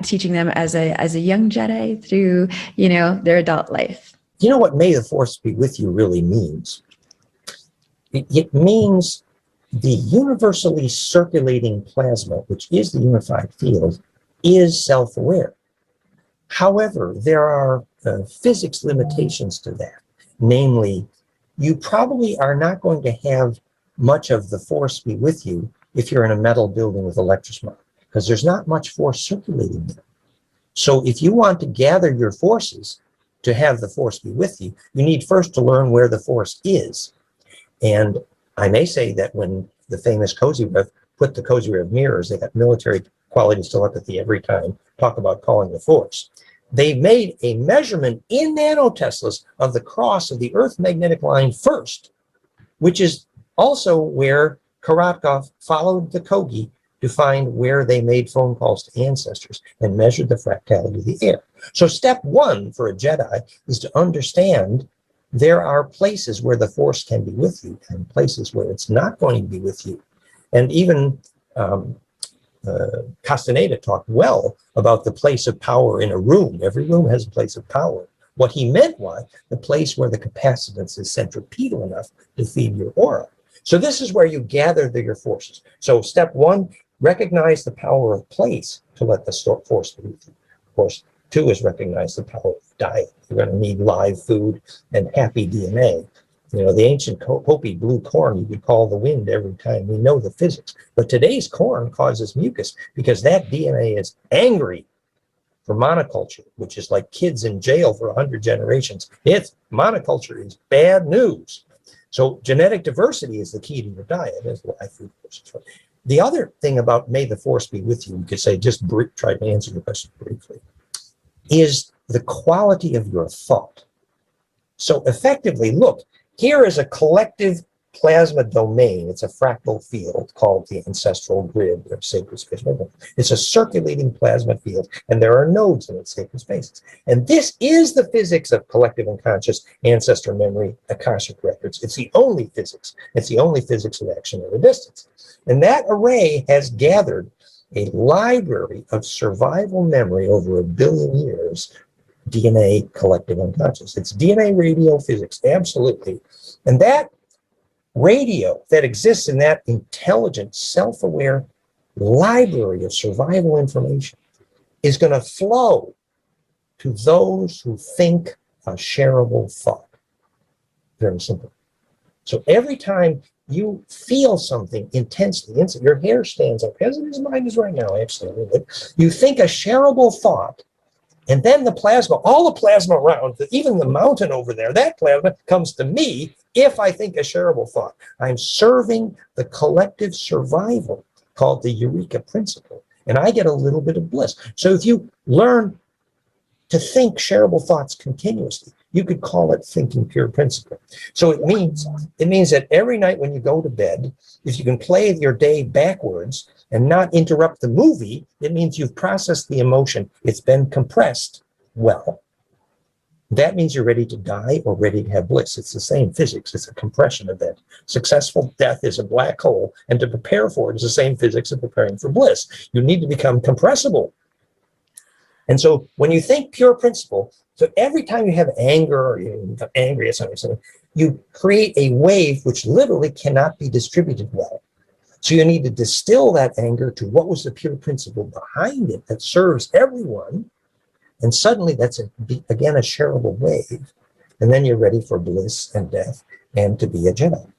teaching them as a young Jedi through, their adult life? You know what may the Force be with you really means? It means the universally circulating plasma, which is the unified field, is self-aware. However, there are physics limitations to that. Namely, you probably are not going to have much of the Force be with you if you're in a metal building with electrosmog, because there's not much force circulating there. So if you want to gather your forces to have the Force be with you, you need first to learn where the Force is. And I may say that when the famous Cozy Rev put the Cozy Rev mirrors, they got military qualities telepathy every time, talk about calling the Force. They made a measurement in nanoteslas of the cross of the Earth magnetic line first, which is also where Korotkov followed the Kogi to find where they made phone calls to ancestors and measured the fractality of the air. So step one for a Jedi is to understand there are places where the Force can be with you and places where it's not going to be with you. And even Castaneda talked well about the place of power in a room. Every room has a place of power. What he meant was the place where the capacitance is centripetal enough to feed your aura. So this is where you gather your forces. So step one, recognize the power of place to let the Force be with you. Of course, two is recognize the power of diet. You're going to need live food and happy DNA. The ancient Hopi blue corn you could call the wind every time. We know the physics. But today's corn causes mucus because that DNA is angry for monoculture, which is like kids in jail for 100 generations. Monoculture is bad news. So genetic diversity is the key to your diet, as live food forces. The other thing about may the Force be with you, we could say, just try to answer your question briefly, is the quality of your thought. So effectively, look, here is a collective plasma domain. It's a fractal field called the ancestral grid or sacred space. It's a circulating plasma field, and there are nodes in its sacred spaces. And this is the physics of collective unconscious ancestor memory, Akashic records. It's the only physics. It's the only physics of action at a distance. And that array has gathered a library of survival memory over 1 billion years, DNA collective unconscious. It's DNA radio physics, absolutely. And that radio that exists in that intelligent, self-aware library of survival information is going to flow to those who think a shareable thought. Very simple. So every time you feel something intensely, your hair stands up, as his mind is right now, absolutely. You think a shareable thought, and then the plasma, all the plasma around, even the mountain over there, that plasma comes to me if I think a shareable thought. I'm serving the collective survival called the Eureka principle, and I get a little bit of bliss. So if you learn to think shareable thoughts continuously, you could call it thinking pure principle. So it means that every night when you go to bed, if you can play your day backwards and not interrupt the movie, it means you've processed the emotion. It's been compressed well. That means you're ready to die or ready to have bliss. It's the same physics. It's a compression event. Successful death is a black hole, and to prepare for it is the same physics of preparing for bliss. You need to become compressible. And so when you think pure principle, so every time you have anger or you become angry at something, you create a wave which literally cannot be distributed well. So you need to distill that anger to what was the pure principle behind it that serves everyone. And suddenly that's, again, a shareable wave. And then you're ready for bliss and death and to be a Jedi.